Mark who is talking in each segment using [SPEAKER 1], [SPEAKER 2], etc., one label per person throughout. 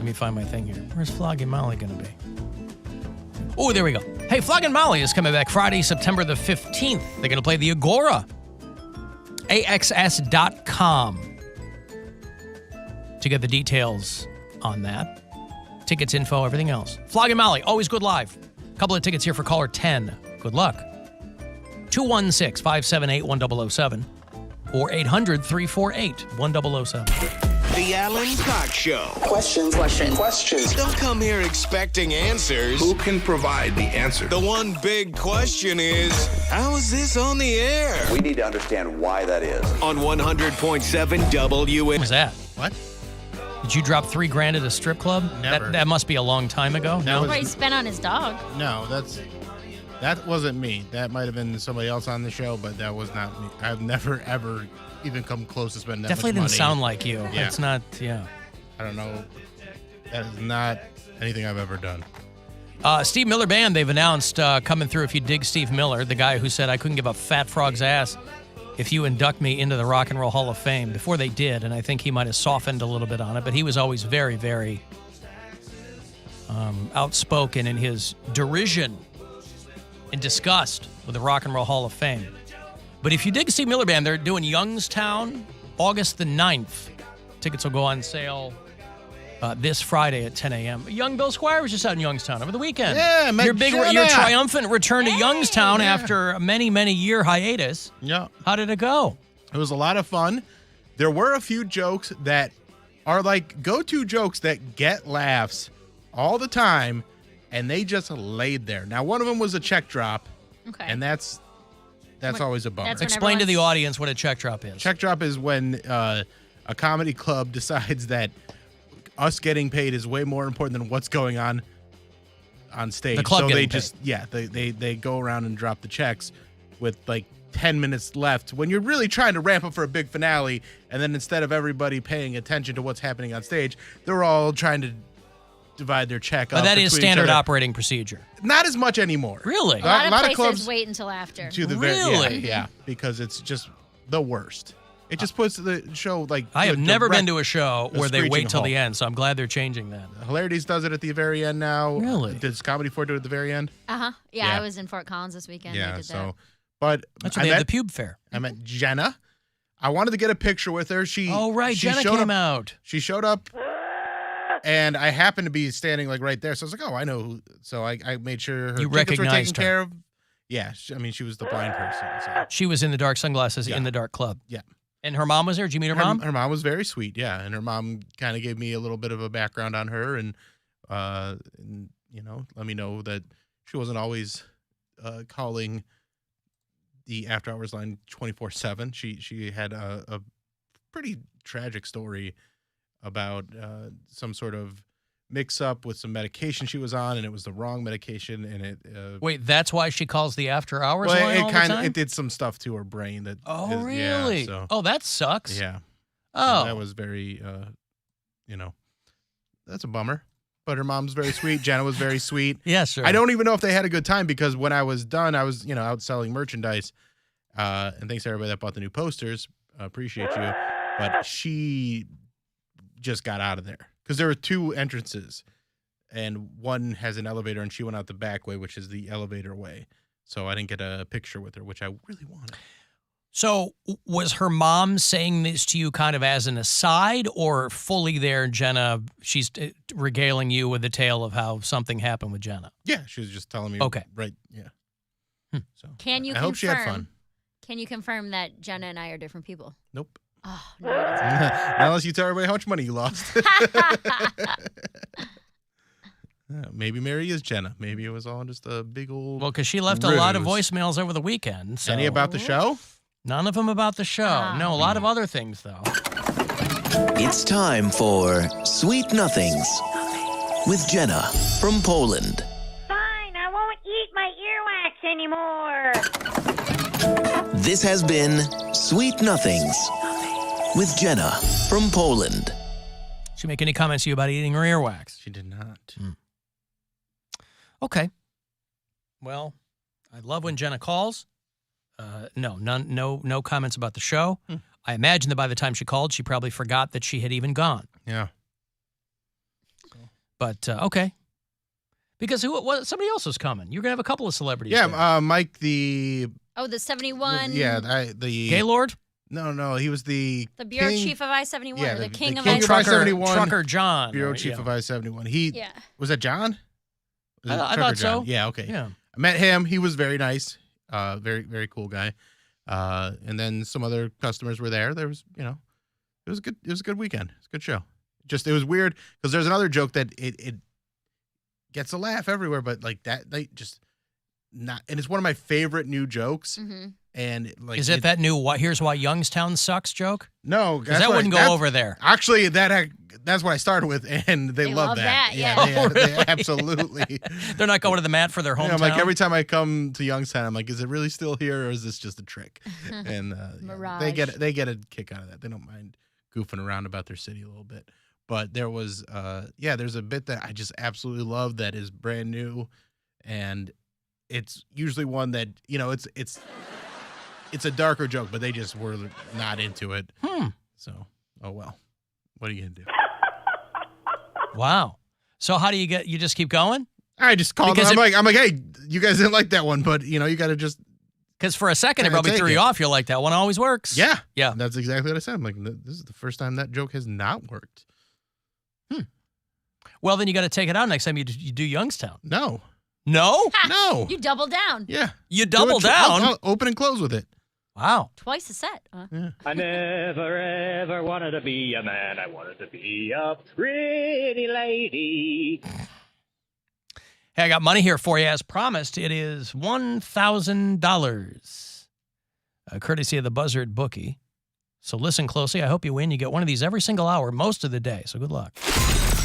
[SPEAKER 1] me find my thing here. Where's Flogging Molly going to be? Oh, there we go. Hey, Flogging Molly is coming back Friday, September the 15th. They're going to play the Agora. AXS.com to get the details on that. Tickets, info, everything else. Flogging Molly, always good live. A couple of tickets here for caller 10. Good luck. 216-578-1007 or 800-348-1007.
[SPEAKER 2] The Alan Cox Show.
[SPEAKER 3] Questions.
[SPEAKER 2] Don't come here expecting answers.
[SPEAKER 4] Who can provide the answer?
[SPEAKER 2] The one big question is, how is this on the air?
[SPEAKER 3] We need to understand why that is.
[SPEAKER 2] On 100.7 WMMS.
[SPEAKER 1] What was that?
[SPEAKER 5] What?
[SPEAKER 1] Did you drop $3,000 at a strip club?
[SPEAKER 5] Never.
[SPEAKER 1] That must be a long time ago.
[SPEAKER 5] No.
[SPEAKER 6] What he spent on his dog.
[SPEAKER 5] No, that wasn't me. That might have been somebody else on the show, but that was not me. I've never, ever even come close to spending that
[SPEAKER 1] Definitely
[SPEAKER 5] much money.
[SPEAKER 1] didn't sound like you.
[SPEAKER 5] Yeah.
[SPEAKER 1] It's not, yeah.
[SPEAKER 5] I don't know. That is not anything I've ever done.
[SPEAKER 1] Steve Miller Band, they've announced coming through. If you dig Steve Miller, the guy who said, I couldn't give a fat frog's ass if you induct me into the Rock and Roll Hall of Fame. Before they did, and I think he might have softened a little bit on it, but he was always very, very outspoken in his derision and disgust with the Rock and Roll Hall of Fame. But if you dig Steve Miller Band, they're doing Youngstown August the 9th. Tickets will go on sale this Friday at 10 a.m. Young Bill Squire was just out in Youngstown over the weekend.
[SPEAKER 5] Yeah, I met
[SPEAKER 1] your
[SPEAKER 5] Jenna.
[SPEAKER 1] triumphant return to Youngstown after a many, many year hiatus.
[SPEAKER 5] Yeah.
[SPEAKER 1] How did it go?
[SPEAKER 5] It was a lot of fun. There were a few jokes that are like go-to jokes that get laughs all the time, and they just laid there. Now, one of them was a check drop,
[SPEAKER 6] Okay.
[SPEAKER 5] and that's always a bummer.
[SPEAKER 6] That's when
[SPEAKER 1] Explain to the
[SPEAKER 6] everyone's-
[SPEAKER 1] audience what a check drop is.
[SPEAKER 5] Check drop is when a comedy club decides that us getting paid is way more important than what's going on stage.
[SPEAKER 1] The club
[SPEAKER 5] so
[SPEAKER 1] getting
[SPEAKER 5] they they go around and drop the checks with like 10 minutes left when you're really trying to ramp up for a big finale, and then instead of everybody paying attention to what's happening on stage, they're all trying to divide their check up.
[SPEAKER 1] But that is
[SPEAKER 5] between each
[SPEAKER 1] standard
[SPEAKER 5] other.
[SPEAKER 1] operating procedure.
[SPEAKER 5] Not as much anymore.
[SPEAKER 1] Really?
[SPEAKER 6] A lot of places
[SPEAKER 5] clubs
[SPEAKER 6] wait until after.
[SPEAKER 5] to the
[SPEAKER 1] Really?
[SPEAKER 5] yeah, because it's just the worst. It just puts the show like.
[SPEAKER 1] I have
[SPEAKER 5] to
[SPEAKER 1] never been
[SPEAKER 5] direct-
[SPEAKER 1] to a show where they
[SPEAKER 5] screeching
[SPEAKER 1] wait till the
[SPEAKER 5] halt.
[SPEAKER 1] end, so I'm glad they're changing that.
[SPEAKER 5] Hilarities does it at the very end now.
[SPEAKER 1] Really?
[SPEAKER 5] Does Comedy Fort do it at the very end?
[SPEAKER 6] Yeah,
[SPEAKER 5] Yeah.
[SPEAKER 6] I was in Fort Collins this weekend. They
[SPEAKER 5] Yeah.
[SPEAKER 6] did
[SPEAKER 5] So, but
[SPEAKER 1] That's when they have the pube fair.
[SPEAKER 5] I met Jenna. I wanted to get a picture with her. She.
[SPEAKER 1] Oh, right.
[SPEAKER 5] She
[SPEAKER 1] Jenna
[SPEAKER 5] showed
[SPEAKER 1] came
[SPEAKER 5] up,
[SPEAKER 1] out.
[SPEAKER 5] She showed up, and I happened to be standing like right there. So I was like, oh, I know who. So I made sure her
[SPEAKER 1] You
[SPEAKER 5] tickets were taken
[SPEAKER 1] recognized her.
[SPEAKER 5] care of. Yeah. She was the blind person. So.
[SPEAKER 1] She was in the dark sunglasses
[SPEAKER 5] Yeah.
[SPEAKER 1] in the dark club.
[SPEAKER 5] Yeah.
[SPEAKER 1] And her mom was there? Did you meet her mom?
[SPEAKER 5] Her mom was very sweet, yeah, and her mom kind of gave me a little bit of a background on her, and let me know that she wasn't always calling the after hours line 24/7. She had a pretty tragic story about some sort of mix up with some medication she was on, and it was the wrong medication, and it
[SPEAKER 1] Wait, that's why she calls the after hours line all the time?
[SPEAKER 5] it did some stuff to her brain that
[SPEAKER 1] Oh,
[SPEAKER 5] is-
[SPEAKER 1] really?
[SPEAKER 5] yeah, so,
[SPEAKER 1] Oh, that sucks.
[SPEAKER 5] yeah.
[SPEAKER 1] Oh.
[SPEAKER 5] So that was very, that's a bummer. But her mom's very sweet. Jenna was very sweet.
[SPEAKER 1] Yeah, sure.
[SPEAKER 5] I don't even know if they had a good time because when I was done, I was, out selling merchandise. And thanks to everybody that bought the new posters. Appreciate you. But she just got out of there because there were two entrances. And one has an elevator, and she went out the back way, which is the elevator way. So I didn't get a picture with her, which I really wanted.
[SPEAKER 1] So was her mom saying this to you kind of as an aside or fully there, Jenna, she's regaling you with the tale of how something happened with Jenna?
[SPEAKER 5] Yeah, she was just telling me.
[SPEAKER 1] Okay.
[SPEAKER 5] Right, yeah. So
[SPEAKER 6] Can you
[SPEAKER 5] I hope she had fun.
[SPEAKER 6] Can you confirm that Jenna and I are different people?
[SPEAKER 5] Nope.
[SPEAKER 6] Oh, no, it isn't.
[SPEAKER 5] Not unless you tell everybody how much money you lost. Maybe Mary is Jenna. Maybe it was all just a big old.
[SPEAKER 1] Well, because she left a lot of
[SPEAKER 5] ruse.
[SPEAKER 1] voicemails over the weekend. So.
[SPEAKER 5] Any about the show?
[SPEAKER 1] None of them about the show. No, a lot of other things, though.
[SPEAKER 7] It's time for Sweet Nothings with Jenna from Poland.
[SPEAKER 8] Fine, I won't eat my earwax anymore.
[SPEAKER 7] This has been Sweet Nothings with Jenna from Poland.
[SPEAKER 1] Did she make any comments to you about eating her earwax?
[SPEAKER 5] She did not.
[SPEAKER 1] Okay. Well, I love when Jenna calls. No comments about the show. I imagine that by the time she called, she probably forgot that she had even gone.
[SPEAKER 5] Yeah.
[SPEAKER 1] But okay. Because somebody else was coming. You're going to have a couple of celebrities there.
[SPEAKER 5] Yeah, Mike the...
[SPEAKER 6] Oh, the 71.
[SPEAKER 5] Yeah, the...
[SPEAKER 1] Gaylord?
[SPEAKER 5] No, he was the
[SPEAKER 6] bureau
[SPEAKER 5] king,
[SPEAKER 6] chief of I-71,
[SPEAKER 5] yeah,
[SPEAKER 6] or the king of
[SPEAKER 5] king of
[SPEAKER 6] I-71.
[SPEAKER 5] I-71.
[SPEAKER 1] Trucker John.
[SPEAKER 5] Bureau
[SPEAKER 1] right?
[SPEAKER 5] chief
[SPEAKER 1] Yeah.
[SPEAKER 5] of I-71.
[SPEAKER 6] Yeah.
[SPEAKER 5] Was that John? Was it
[SPEAKER 1] I
[SPEAKER 5] Trucker
[SPEAKER 1] thought so.
[SPEAKER 5] John? Yeah, okay.
[SPEAKER 1] Yeah.
[SPEAKER 5] I met him. He was very nice. Very, very cool guy. And then some other customers were there. There was, it was good. It was a good weekend. It's a good show. It was weird because there's another joke that it gets a laugh everywhere, but like that, they just not. And it's one of my favorite new jokes.
[SPEAKER 6] Mm-hmm.
[SPEAKER 5] And like,
[SPEAKER 1] Is it that new "Here's why Youngstown sucks" joke?
[SPEAKER 5] No,
[SPEAKER 1] Because that wouldn't go over there.
[SPEAKER 5] Actually, that's what I started with, and they love that.
[SPEAKER 6] yeah.
[SPEAKER 5] They absolutely.
[SPEAKER 1] They're not going to the mat for their hometown.
[SPEAKER 5] I'm like, every time I come to Youngstown, I'm like, is it really still here, or is this just a trick? And
[SPEAKER 6] Mirage.
[SPEAKER 5] they get a kick out of that. They don't mind goofing around about their city a little bit. But there was, there's a bit that I just absolutely love that is brand new, and it's usually one that it's a darker joke, but they just were not into it. So, oh well, what are you gonna do?
[SPEAKER 1] Wow. So how do you just keep going?
[SPEAKER 5] I just called them. I'm like, hey, you guys didn't like that one, but you got to just.
[SPEAKER 1] Because for a second, it
[SPEAKER 5] Kinda
[SPEAKER 1] probably
[SPEAKER 5] take
[SPEAKER 1] threw you
[SPEAKER 5] it.
[SPEAKER 1] off. You're like, that one always works.
[SPEAKER 5] Yeah.
[SPEAKER 1] Yeah.
[SPEAKER 5] That's exactly what I said. I'm like, this is the first time that joke has not worked.
[SPEAKER 1] Well, then you got to take it out next time you do Youngstown.
[SPEAKER 5] No.
[SPEAKER 1] No?
[SPEAKER 5] No.
[SPEAKER 6] You double down.
[SPEAKER 5] Yeah.
[SPEAKER 1] You double
[SPEAKER 5] Do it.
[SPEAKER 1] down?
[SPEAKER 5] I'll open and close with it.
[SPEAKER 1] Wow.
[SPEAKER 6] Twice a set.
[SPEAKER 4] I never ever wanted to be a man. I wanted to be a pretty lady.
[SPEAKER 1] Hey, I got money here for you. As promised, it is $1,000. Courtesy of the Buzzard bookie. So listen closely. I hope you win. You get one of these every single hour, most of the day. So good luck.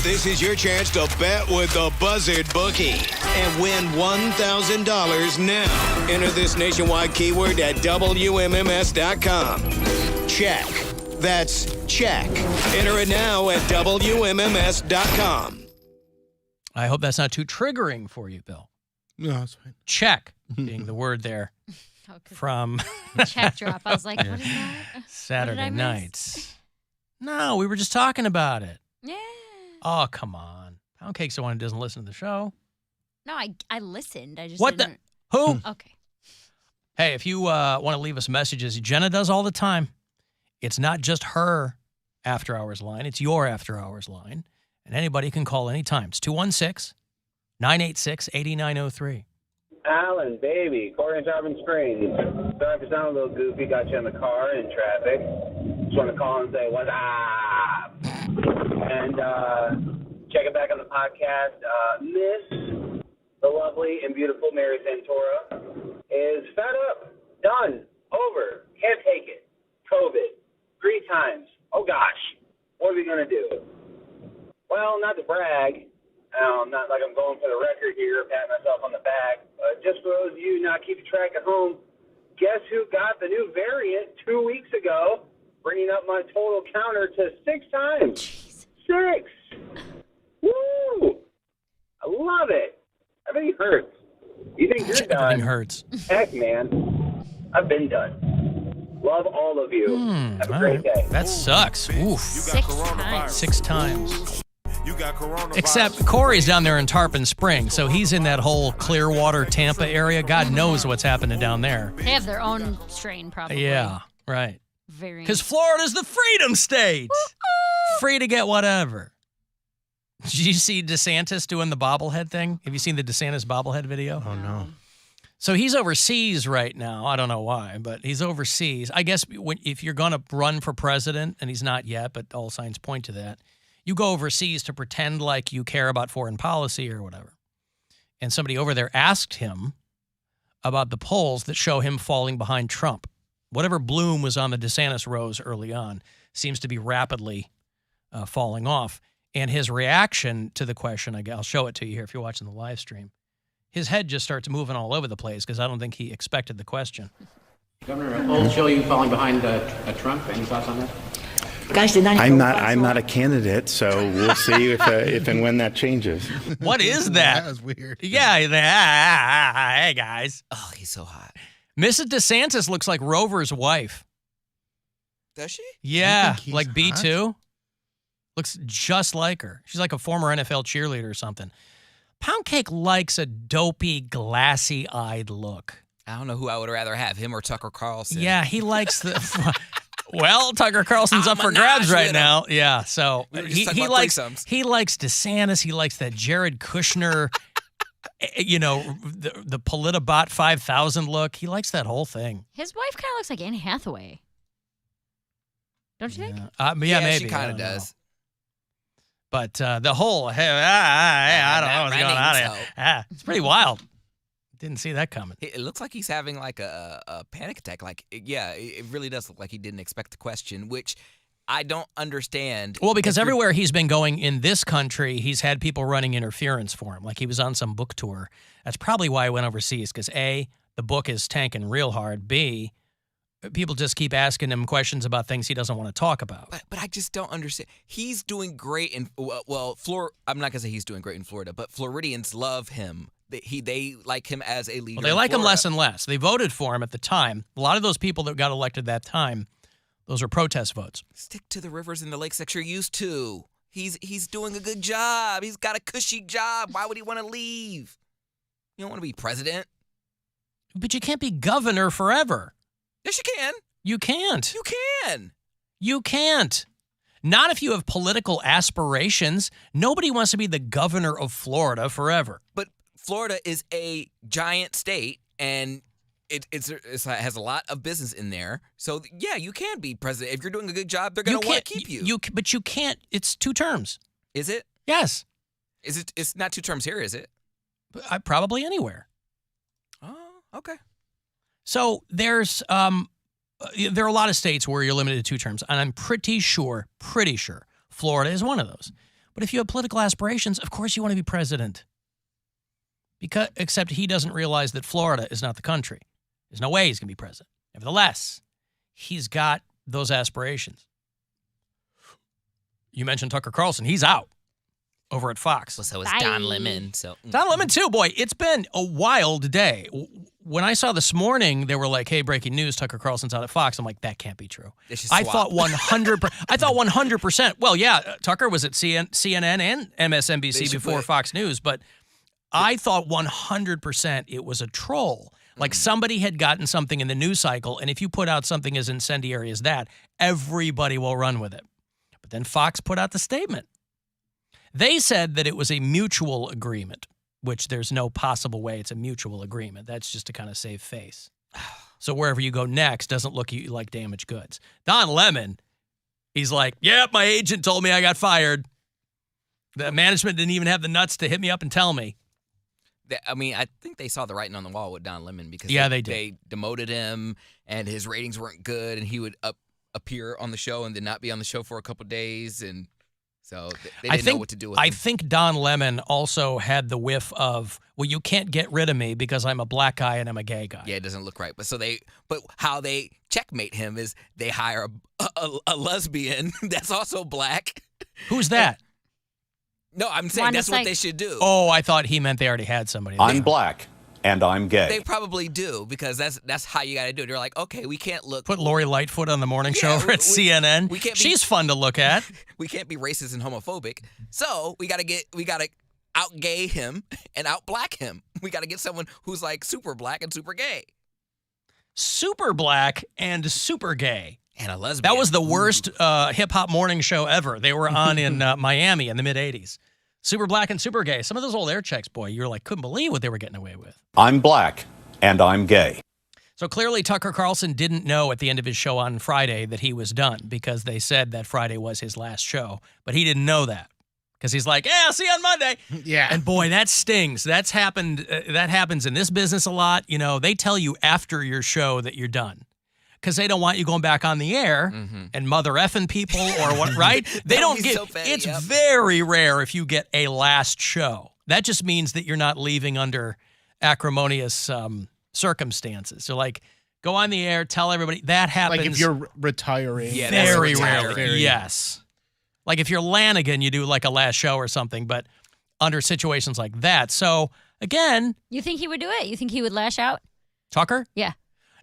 [SPEAKER 2] This is your chance to bet with the Buzzard Bookie and win $1,000 now. Enter this nationwide keyword at WMMS.com. Check. That's check. Enter it now at WMMS.com.
[SPEAKER 1] I hope that's not too triggering for you, Bill.
[SPEAKER 5] No, that's fine.
[SPEAKER 1] Check being the word there
[SPEAKER 6] Oh, 'cause
[SPEAKER 1] from
[SPEAKER 6] check drop. I was like, what is that?
[SPEAKER 1] Saturday
[SPEAKER 6] I miss?
[SPEAKER 1] nights. No, we were just talking about it.
[SPEAKER 6] Yeah.
[SPEAKER 1] Oh, come on. Poundcake's the one who doesn't listen to the show.
[SPEAKER 6] No, I listened. I just
[SPEAKER 1] What
[SPEAKER 6] didn't.
[SPEAKER 1] Who?
[SPEAKER 6] Okay.
[SPEAKER 1] Hey, if you want to leave us messages, Jenna does all the time. It's not just her after hours line, it's your after hours line. And anybody can call anytime. It's 216-986-8903.
[SPEAKER 9] Alan, baby, Corey and Tarpon Springs. Sorry for sounding a little goofy, got you in the car in traffic. Just want to call and say, what's up? And check it back on the podcast. Miss, the lovely and beautiful Mary Santora, is fed up, done, over, can't take it. COVID, 3 times. Oh, gosh, what are we going to do? Well, not to brag. Not like I'm going for the record here, patting myself on the back. Just for those of you not keeping track at home, guess who got the new variant 2 weeks ago, bringing up my total counter to 6 times.
[SPEAKER 6] Jeez.
[SPEAKER 9] 6! Woo! I love it. Everything hurts. You think you're done?
[SPEAKER 1] Everything hurts.
[SPEAKER 9] Heck, man. I've been done. Love all of you. Have a great day.
[SPEAKER 1] That sucks. Oof.
[SPEAKER 6] 6 times.
[SPEAKER 1] 6 times.
[SPEAKER 10] You got coronavirus.
[SPEAKER 1] Except Corey's down there in Tarpon Springs, so he's in that whole Clearwater, Tampa area. God knows what's happening down there.
[SPEAKER 6] They have their own strain, probably.
[SPEAKER 1] Yeah, right.
[SPEAKER 6] Very.
[SPEAKER 1] Because Florida's the freedom state. Free to get whatever. Did you see DeSantis doing the bobblehead thing? Have you seen the DeSantis bobblehead video?
[SPEAKER 5] Oh, no.
[SPEAKER 1] So he's overseas right now. I don't know why, but he's overseas. I guess if you're going to run for president, and he's not yet, but all signs point to that, you go overseas to pretend like you care about foreign policy or whatever. And somebody over there asked him about the polls that show him falling behind Trump. Whatever bloom was on the DeSantis rose early on seems to be rapidly falling off. And his reaction to the question, I'll show it to you here if you're watching the live stream. His head just starts moving all over the place because I don't think he expected the question.
[SPEAKER 11] Governor, polls show you falling behind Trump. Any thoughts on that?
[SPEAKER 12] Guys, I'm not a candidate, so we'll see if and when that changes.
[SPEAKER 1] What is that?
[SPEAKER 5] That was weird.
[SPEAKER 1] Yeah, hey guys.
[SPEAKER 13] Oh, he's so hot.
[SPEAKER 1] Mrs. DeSantis looks like Rover's wife.
[SPEAKER 13] Does she?
[SPEAKER 1] Yeah,
[SPEAKER 5] he's
[SPEAKER 1] like B2. Looks just like her. She's like a former NFL cheerleader or something. Poundcake likes a dopey, glassy-eyed look.
[SPEAKER 10] I don't know who I would rather have, him or Tucker Carlson.
[SPEAKER 1] Yeah, he likes the... Well, Tucker Carlson's up for grabs right now. Yeah, so he likes DeSantis. He likes that Jared Kushner, the Politabot 5000 look. He likes that whole thing.
[SPEAKER 6] His wife kind of looks like Anne Hathaway. Don't you think?
[SPEAKER 1] Yeah, maybe.
[SPEAKER 10] She kind of does.
[SPEAKER 1] Know. But the whole, I don't know what's going on here. It's pretty wild. Didn't see that coming.
[SPEAKER 10] It looks like he's having like a panic attack. Like, yeah, it really does look like he didn't expect the question, which I don't understand.
[SPEAKER 1] Well, because everywhere he's been going in this country, he's had people running interference for him. Like he was on some book tour. That's probably why he went overseas, because A, the book is tanking real hard. B, people just keep asking him questions about things he doesn't want to talk about.
[SPEAKER 10] But I just don't understand. He's doing great in, I'm not going to say he's doing great in Florida, but Floridians love him. They like him as a leader.
[SPEAKER 1] Well, they like him less and less. They voted for him at the time. A lot of those people that got elected that time, those were protest votes.
[SPEAKER 10] Stick to the rivers and the lakes that you're used to. He's doing a good job. He's got a cushy job. Why would he want to leave? You don't want to be president.
[SPEAKER 1] But you can't be governor forever.
[SPEAKER 10] Yes, you can.
[SPEAKER 1] You can't.
[SPEAKER 10] You can.
[SPEAKER 1] You can't. Not if you have political aspirations. Nobody wants to be the governor of Florida forever.
[SPEAKER 10] But Florida is a giant state, and it has a lot of business in there. So, yeah, you can be president. If you're doing a good job, they're going to want to keep you.
[SPEAKER 1] But you can't. It's 2 terms.
[SPEAKER 10] Is it?
[SPEAKER 1] Yes.
[SPEAKER 10] Is it? It's not 2 terms here, is it?
[SPEAKER 1] Probably anywhere.
[SPEAKER 10] Oh, okay.
[SPEAKER 1] So there are a lot of states where you're limited to 2 terms, and I'm pretty sure Florida is one of those. But if you have political aspirations, of course you want to be president. Except he doesn't realize that Florida is not the country. There's no way he's going to be president. Nevertheless, he's got those aspirations. You mentioned Tucker Carlson. He's out over at Fox.
[SPEAKER 10] Well, so is Don Lemon.
[SPEAKER 1] Don Lemon, too. Boy, it's been a wild day. When I saw this morning, they were like, hey, breaking news, Tucker Carlson's out at Fox. I'm like, that can't be true. I thought 100%. Well, yeah, Tucker was at CNN and MSNBC before Fox News, but I thought 100% it was a troll. Like somebody had gotten something in the news cycle, and if you put out something as incendiary as that, everybody will run with it. But then Fox put out the statement. They said that it was a mutual agreement, which there's no possible way it's a mutual agreement. That's just to kind of save face. So wherever you go next doesn't look like damaged goods. Don Lemon, he's like, yep, my agent told me I got fired. The management didn't even have the nuts to hit me up and tell me.
[SPEAKER 10] I mean, I think they saw the writing on the wall with Don Lemon because
[SPEAKER 1] they did.
[SPEAKER 10] They demoted him, and his ratings weren't good, and he would appear on the show and then not be on the show for a couple of days, and so they didn't know what to do with him.
[SPEAKER 1] I think Don Lemon also had the whiff of, well, you can't get rid of me because I'm a black guy and I'm a gay guy.
[SPEAKER 10] Yeah, it doesn't look right. But how they checkmate him is they hire a lesbian that's also black.
[SPEAKER 1] Who's that?
[SPEAKER 10] No, I'm saying that's what they should do.
[SPEAKER 1] Oh, I thought he meant they already had somebody.
[SPEAKER 3] I'm black and I'm gay.
[SPEAKER 10] They probably do because that's how you got to do it. They're like, okay, we can't look.
[SPEAKER 1] Put Lori Lightfoot on the morning show over at CNN. She's fun to look at.
[SPEAKER 10] We can't be racist and homophobic, so we got to out gay him and out black him. We got to get someone who's like super black and super gay.
[SPEAKER 1] Super black and super gay.
[SPEAKER 10] And a lesbian.
[SPEAKER 1] That was the worst hip-hop morning show ever. They were on in Miami in the mid-'80s. Super black and super gay. Some of those old air checks, boy, you were like, couldn't believe what they were getting away with.
[SPEAKER 3] I'm black and I'm gay.
[SPEAKER 1] So clearly Tucker Carlson didn't know at the end of his show on Friday that he was done because they said that Friday was his last show. But he didn't know that because he's like, yeah, I'll see you on Monday.
[SPEAKER 5] Yeah.
[SPEAKER 1] And boy, that stings. That happens in this business a lot. You know, they tell you after your show that you're done. Because they don't want you going back on the air and mother effing people or what, right? They don't get. So it's very rare if you get a last show. That just means that you're not leaving under acrimonious circumstances. So, like, go on the air, tell everybody that happens.
[SPEAKER 5] Like if you're retiring,
[SPEAKER 1] very rarely. Yes. Like if you're Lanigan, you do like a last show or something, but under situations like that. So again,
[SPEAKER 6] you think he would do it? You think he would lash out?
[SPEAKER 1] Tucker?
[SPEAKER 6] Yeah.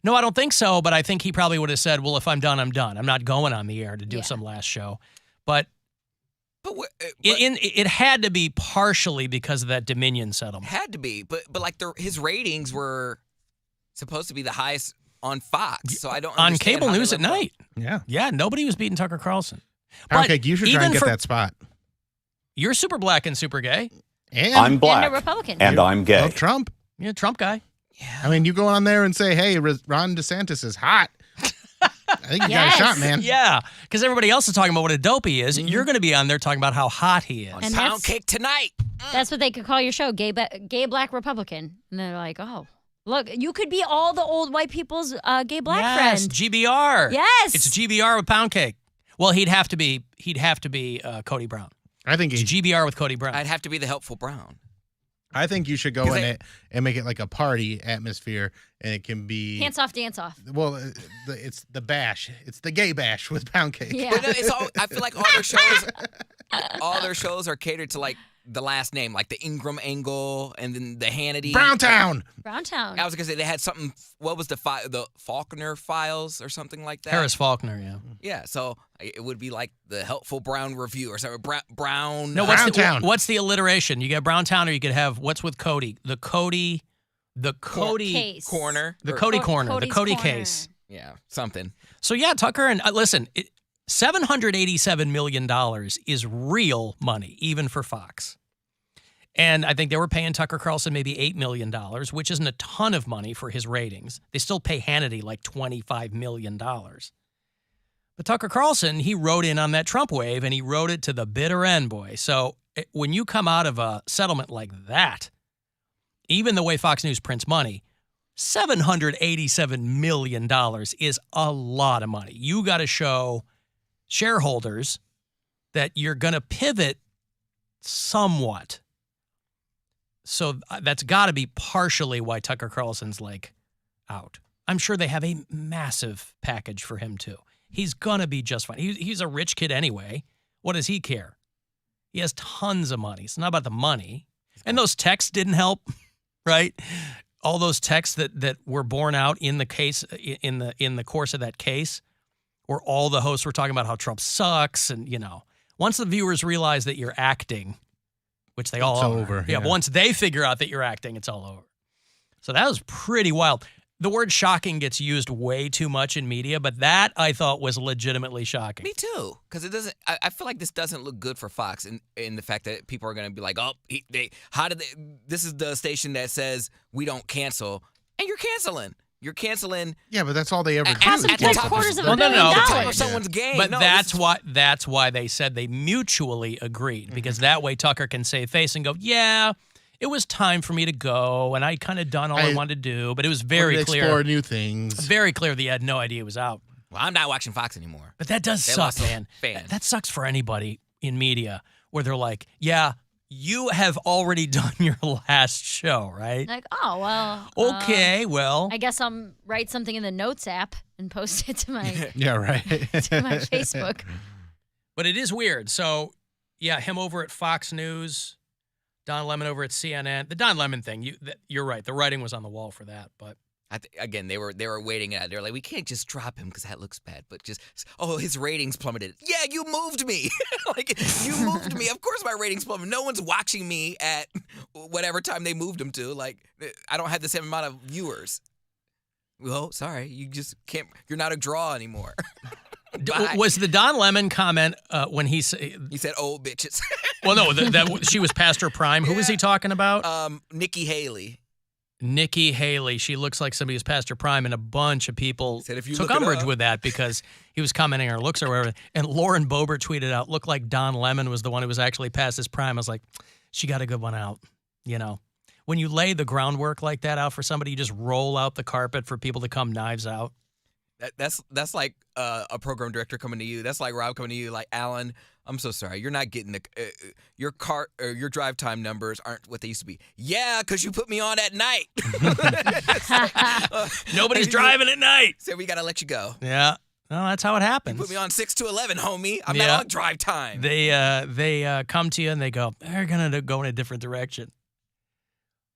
[SPEAKER 1] No, I don't think so, but I think he probably would have said, well, if I'm done, I'm done. I'm not going on the air to do some last show. But
[SPEAKER 10] But
[SPEAKER 1] it had to be partially because of that Dominion settlement.
[SPEAKER 10] Had to be, but like his ratings were supposed to be the highest on Fox, so I don't
[SPEAKER 1] on
[SPEAKER 10] understand
[SPEAKER 1] cable news at night.
[SPEAKER 5] Yeah,
[SPEAKER 1] nobody was beating Tucker Carlson.
[SPEAKER 5] Poundcake, you should try and get that spot.
[SPEAKER 1] You're super black and super gay.
[SPEAKER 5] And
[SPEAKER 3] I'm black.
[SPEAKER 6] And a Republican.
[SPEAKER 3] And I'm gay.
[SPEAKER 5] Love Trump.
[SPEAKER 1] Yeah, Trump guy.
[SPEAKER 5] Yeah. I mean, you go on there and say, hey, Ron DeSantis is hot. I think you got a shot, man.
[SPEAKER 1] Yeah, because everybody else is talking about what a dope he is. You're going to be on there talking about how hot he is.
[SPEAKER 6] And
[SPEAKER 10] Poundcake tonight.
[SPEAKER 6] That's what they could call your show, gay black Republican. And they're like, oh, look, you could be all the old white people's gay black friends.
[SPEAKER 1] GBR.
[SPEAKER 6] Yes,
[SPEAKER 1] it's GBR with Poundcake. Well, he'd have to be Cody Brown.
[SPEAKER 5] I think
[SPEAKER 1] it's GBR with Cody Brown.
[SPEAKER 10] I'd have to be the helpful Brown.
[SPEAKER 5] I think you should go in it and make it like a party atmosphere, and it can be
[SPEAKER 6] hands off, dance off.
[SPEAKER 5] Well, it's the bash. It's the gay bash with Poundcake.
[SPEAKER 6] Yeah.
[SPEAKER 10] But I feel like all their shows are catered to like the last name, like the Ingram angle, and then the Hannity.
[SPEAKER 5] Browntown.
[SPEAKER 10] I was gonna say they had something. What was the Faulkner files or something like that?
[SPEAKER 1] Harris Faulkner, yeah.
[SPEAKER 10] Yeah, so it would be like the Helpful Brown Review or something. Brown.
[SPEAKER 1] No, what's the alliteration? You get Browntown, or you could have what's with Cody? The Cody
[SPEAKER 6] case.
[SPEAKER 10] Corner.
[SPEAKER 1] The Cody Corner. The
[SPEAKER 6] Cody's
[SPEAKER 1] Cody
[SPEAKER 6] Corner.
[SPEAKER 1] case.
[SPEAKER 10] Yeah, something.
[SPEAKER 1] So yeah, Tucker and listen, $787 million is real money, even for Fox. And I think they were paying Tucker Carlson maybe $8 million, which isn't a ton of money for his ratings. They still pay Hannity like $25 million. But Tucker Carlson, he rode in on that Trump wave, and he rode it to the bitter end, boy. So when you come out of a settlement like that, even the way Fox News prints money, $787 million is a lot of money. You got to show shareholders that you're going to pivot somewhat. So that's got to be partially why Tucker Carlson's like out. I'm sure they have a massive package for him too. He's going to be just fine. He's a rich kid anyway. What does he care? He has tons of money. It's not about the money. And those texts didn't help, right? All those texts that were borne out in the case, in the course of that case, where all the hosts were talking about how Trump sucks. And, once the viewers realize that you're acting, which they all are.
[SPEAKER 5] Over.
[SPEAKER 1] Yeah, but once they figure out that you're acting, it's all over. So that was pretty wild. The word shocking gets used way too much in media, but that I thought was legitimately shocking.
[SPEAKER 10] Me too, because it doesn't. I feel like this doesn't look good for Fox in the fact that people are going to be like, oh, this is the station that says we don't cancel, and you're canceling. You're canceling.
[SPEAKER 5] Yeah, but that's all they ever do.
[SPEAKER 6] Cost them $750 million.
[SPEAKER 10] Of someone's game.
[SPEAKER 1] But that's why they said they mutually agreed, because that way Tucker can save face and go, yeah, it was time for me to go, and I kind of done all I wanted to do. But it was very clear.
[SPEAKER 5] Explore new things.
[SPEAKER 1] Very clear that he had no idea he was out.
[SPEAKER 10] Well, I'm not watching Fox anymore.
[SPEAKER 1] But that does suck, man. That sucks for anybody in media where they're like, yeah, you have already done your last show, right?
[SPEAKER 6] Like, oh, well.
[SPEAKER 1] Okay, well.
[SPEAKER 6] I guess I'll write something in the Notes app and post it to my
[SPEAKER 5] yeah, right.
[SPEAKER 6] to my Facebook.
[SPEAKER 1] But it is weird. So, yeah, him over at Fox News, Don Lemon over at CNN. The Don Lemon thing, you're right. The writing was on the wall for that, but.
[SPEAKER 10] Again, they were waiting it out. They're like, we can't just drop him because that looks bad, but his ratings plummeted. Yeah, you moved me. You moved me. Of course my ratings plummeted. No one's watching me at whatever time they moved him to. Like, I don't have the same amount of viewers. Well, sorry, you just can't. You're not a draw anymore.
[SPEAKER 1] Was the Don Lemon comment when he said
[SPEAKER 10] old bitches?
[SPEAKER 1] Well, no, that she was past her prime. Who was he talking about?
[SPEAKER 10] Nikki Haley.
[SPEAKER 1] Nikki Haley, she looks like somebody who's past her prime, and a bunch of people took umbrage with that because he was commenting on her looks or whatever. And Lauren Boebert tweeted out, looked like Don Lemon was the one who was actually past his prime. I was like, she got a good one out, When you lay the groundwork like that out for somebody, you just roll out the carpet for people to come knives out.
[SPEAKER 10] That's like a program director coming to you. That's like Rob coming to you, like, Alan, I'm so sorry. You're not getting your drive time numbers aren't what they used to be. Yeah, because you put me on at night.
[SPEAKER 1] Nobody's driving at night.
[SPEAKER 10] So we got to let you go.
[SPEAKER 1] Yeah. No, that's how it happens.
[SPEAKER 10] You put me on 6 to 11, homie. I'm not on drive time.
[SPEAKER 1] They come to you and they go, they're going to go in a different direction.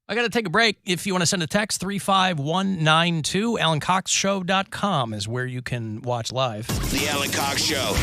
[SPEAKER 1] I got to take a break. If you want to send a text, 35192, AlanCoxShow.com is where you can watch live.
[SPEAKER 2] The Alan Cox Show.